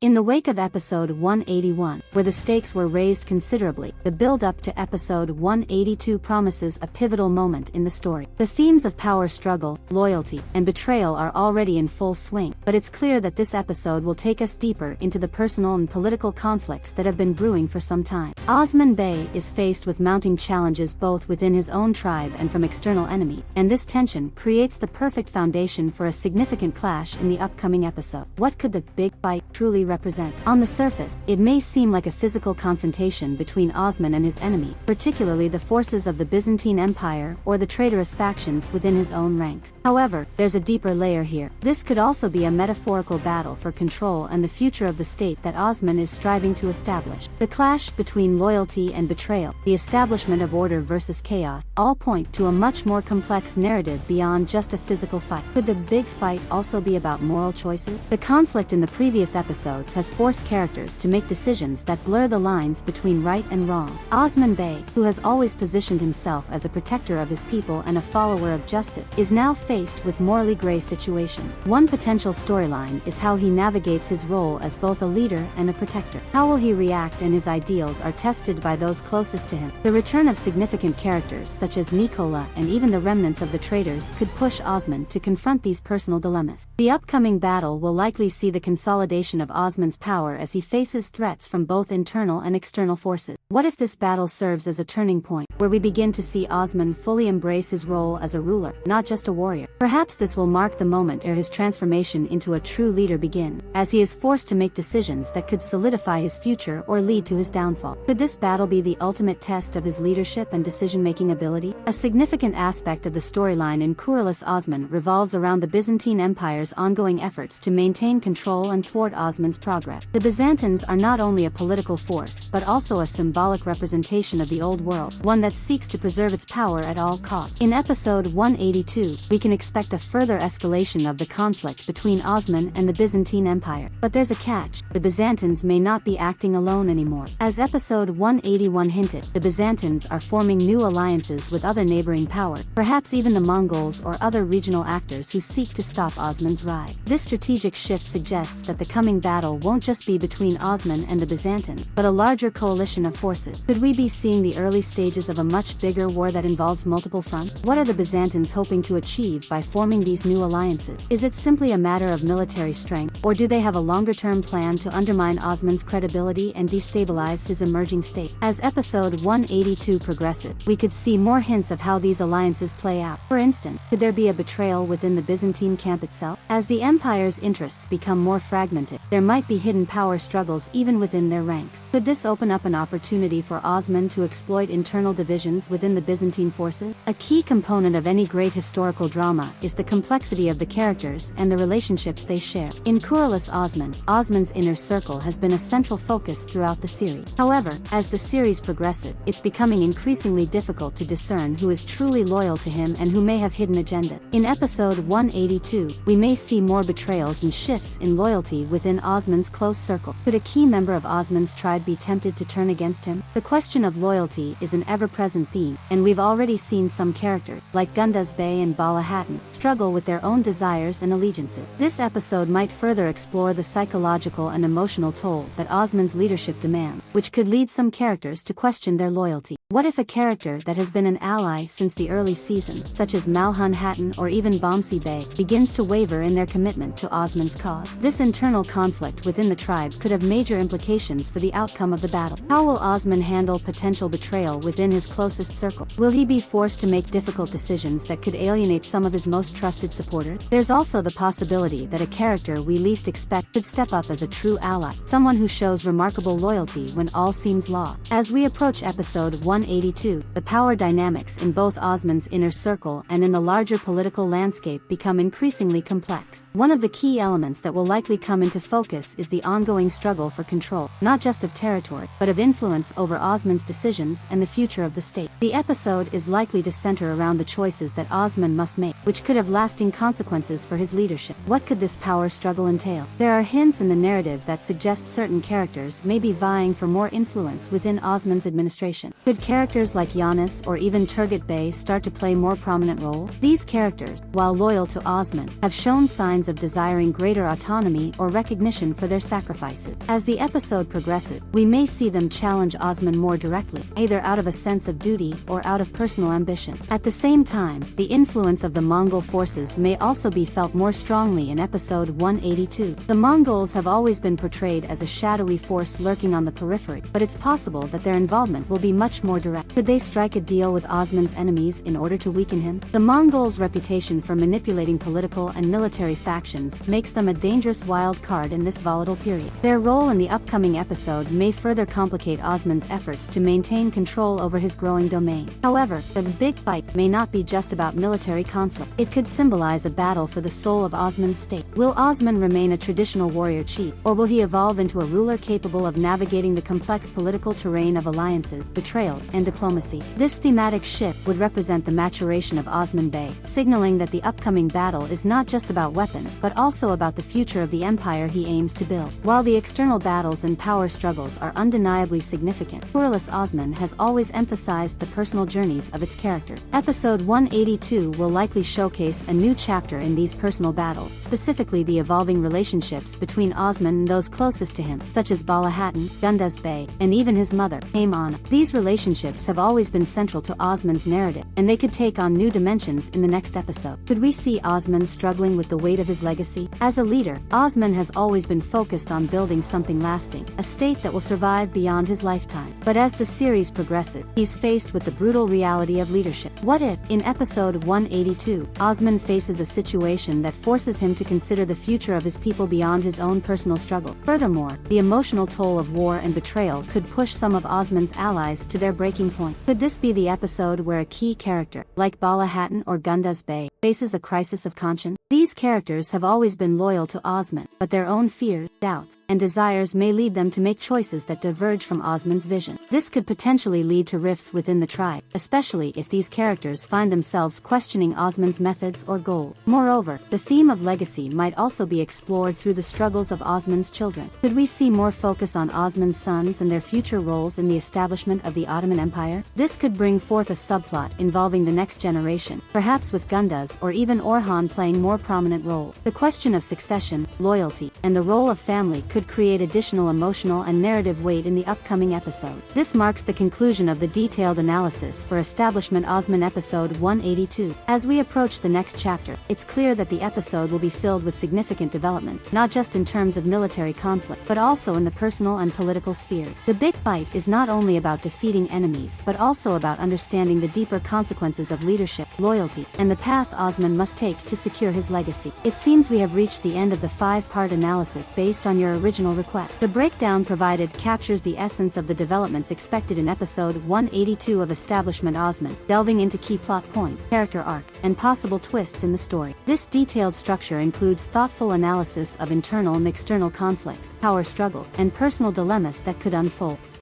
In the wake of episode 181, where the stakes were raised considerably, the build-up to episode 182 promises a pivotal moment in the story. The themes of power struggle, loyalty, and betrayal are already in full swing, but it's clear that this episode will take us deeper into the personal and political conflicts that have been brewing for some time. Osman Bey is faced with mounting challenges both within his own tribe and from external enemies, and this tension creates the perfect foundation for a significant clash in the upcoming episode. What could the big fight truly represent? On the surface, it may seem like a physical confrontation between Osman and his enemy, particularly the forces of the Byzantine Empire or the traitorous factions within his own ranks. However, there's a deeper layer here. This could also be a metaphorical battle for control and the future of the state that Osman is striving to establish. The clash between loyalty and betrayal, the establishment of order versus chaos, all point to a much more complex narrative beyond just a physical fight. Could the big fight also be about moral choices? The conflict in the previous episodes has forced characters to make decisions that blur the lines between right and wrong. Osman Bey, who has always positioned himself as a protector of his people and a follower of justice, is now faced with morally gray situation. One potential storyline is how he navigates his role as both a leader and a protector. How will he react, and his ideals are tested by those closest to him. The return of significant characters such as Nicola and even the remnants of the traitors could push Osman to confront these personal dilemmas. The upcoming battle will likely see the consolidation of Osman's power as he faces threats from both internal and external forces. What if this battle serves as a turning point, where we begin to see Osman fully embrace his role as a ruler, not just a warrior? Perhaps this will mark the moment ere his transformation into a true leader begins, as he is forced to make decisions that could solidify his future or lead to his downfall. Could this battle be the ultimate test of his leadership and decision-making ability? A significant aspect of the storyline in Kuruluş Osman revolves around the Byzantine Empire's ongoing efforts to maintain control and thwart Osman's progress. The Byzantines are not only a political force but also a symbolic representation of the old world, one that seeks to preserve its power at all costs. In episode 182, we can expect a further escalation of the conflict between Osman and the Byzantine Empire. But there's a catch: the Byzantines may not be acting alone anymore. As episode 181 hinted, the Byzantines are forming new alliances with other neighboring powers, perhaps even the Mongols or other regional actors who seek to stop Osman's rise. This strategic shift suggests that the coming battle won't just be between Osman and the Byzantines, but a larger coalition of forces. Could we be seeing the early stages of a much bigger war that involves multiple fronts? What are the Byzantines hoping to achieve by forming these new alliances? Is it simply a matter of military strength, or do they have a longer-term plan to undermine Osman's credibility and destabilize his emerging state? As episode 182 progresses, we could see more hints of how these alliances play out. For instance, could there be a betrayal within the Byzantine camp itself? As the empire's interests become more fragmented, there might be hidden power struggles even within their ranks. Could this open up an opportunity for Osman to exploit internal divisions within the Byzantine forces? A key component of any great historical drama is the complexity of the characters and the relationships they share. In Kuruluş Osman, Osman's inner circle has been a central focus throughout the series. However, as the series progresses, it's becoming increasingly difficult to discern who is truly loyal to him and who may have hidden agendas. In episode 182, we may see more betrayals and shifts in loyalty within Osman's close circle. Could a key member of Osman's tribe be tempted to turn against him? The question of loyalty is an ever-present theme, and we've already seen some characters, like Gunduz Bey and Bala Hatun, struggle with their own desires and allegiances. This episode might further explore the psychological and emotional toll that Osman's leadership demands, which could lead some characters to question their loyalty. What if a character that has been an ally since the early season, such as Malhun Hatun or even Bamsi Bey, begins to waver in their commitment to Osman's cause? This internal conflict within the tribe could have major implications for the outcome of the battle. How will Osman handle potential betrayal within his closest circle? Will he be forced to make difficult decisions that could alienate some of his most trusted supporters? There's also the possibility that a character we least expect could step up as a true ally, someone who shows remarkable loyalty when all seems lost. As we approach episode 182, the power dynamics in both Osman's inner circle and in the larger political landscape become increasingly complex. One of the key elements that will likely come into focus is the ongoing struggle for control, not just of territory, but of influence over Osman's decisions and the future of the the state. The episode is likely to center around the choices that Osman must make, which could have lasting consequences for his leadership. What could this power struggle entail? There are hints in the narrative that suggest certain characters may be vying for more influence within Osman's administration. Could characters like Yanis or even Turgut Bey start to play more prominent role? These characters, while loyal to Osman, have shown signs of desiring greater autonomy or recognition for their sacrifices. As the episode progresses, we may see them challenge Osman more directly, either out of a sense of duty or out of personal ambition. At the same time, the influence of the Mongol forces may also be felt more strongly in episode 182. The Mongols have always been portrayed as a shadowy force lurking on the periphery, but it's possible that their involvement will be much more direct. Could they strike a deal with Osman's enemies in order to weaken him? The Mongols' reputation for manipulating political and military factions makes them a dangerous wild card in this volatile period. Their role in the upcoming episode may further complicate Osman's efforts to maintain control over his growing domain. However, the big fight may not be just about military conflict. It could symbolize a battle for the soul of Osman's state. Will Osman remain a traditional warrior chief, or will he evolve into a ruler capable of navigating the complex political terrain of alliances, betrayal, and diplomacy? This thematic shift would represent the maturation of Osman Bey, signaling that the upcoming battle is not just about weapons, but also about the future of the empire he aims to build. While the external battles and power struggles are undeniably significant, Kuruluş Osman has always emphasized the personal journeys of its character. Episode 182 will likely showcase a new chapter in these personal battles, specifically the evolving relationships between Osman and those closest to him, such as Bala Hatun, Gunduz Bey, and even his mother, Hame Ana. These relationships have always been central to Osman's narrative, and they could take on new dimensions in the next episode. Could we see Osman struggling with the weight of his legacy? As a leader, Osman has always been focused on building something lasting, a state that will survive beyond his lifetime. But as the series progresses, he's faced with the brutal reality of leadership. What if, in episode 182, Osman faces a situation that forces him to consider the future of his people beyond his own personal struggle? Furthermore, the emotional toll of war and betrayal could push some of Osman's allies to their breaking point. Could this be the episode where a key character, like Bala Hatun or Gunduz Bey, faces a crisis of conscience? These characters have always been loyal to Osman, but their own fears, doubts, and desires may lead them to make choices that diverge from Osman's vision. This could potentially lead to rifts within the tribe, especially if these characters find themselves questioning Osman's methods or goals. Moreover, the theme of legacy might also be explored through the struggles of Osman's children. Could we see more focus on Osman's sons and their future roles in the establishment of the Ottoman Empire? This could bring forth a subplot involving the next generation, perhaps with Gunduz or even Orhan playing more prominent roles. The question of succession, loyalty, and the role of family could create additional emotional and narrative weight in the upcoming episode. This marks the conclusion of the detailed analysis for Establishment Osman episode 182. As we approach the next chapter, it's clear that the episode will be filled with significant development, not just in terms of military conflict, but also in the personal and political sphere. The big fight is not only about defeating enemies, but also about understanding the deeper consequences of leadership, loyalty, and the path Osman must take to secure his legacy. It seems we have reached the end of the 5-part analysis based on your original request. The breakdown provided captures the essence of the developments expected in episode 182 of Establishment Osman, delving into key plot points, character arc, and possible twists in the story. This detailed structure includes thoughtful analysis of internal and external conflicts, power struggle, and personal dilemmas that could unfold.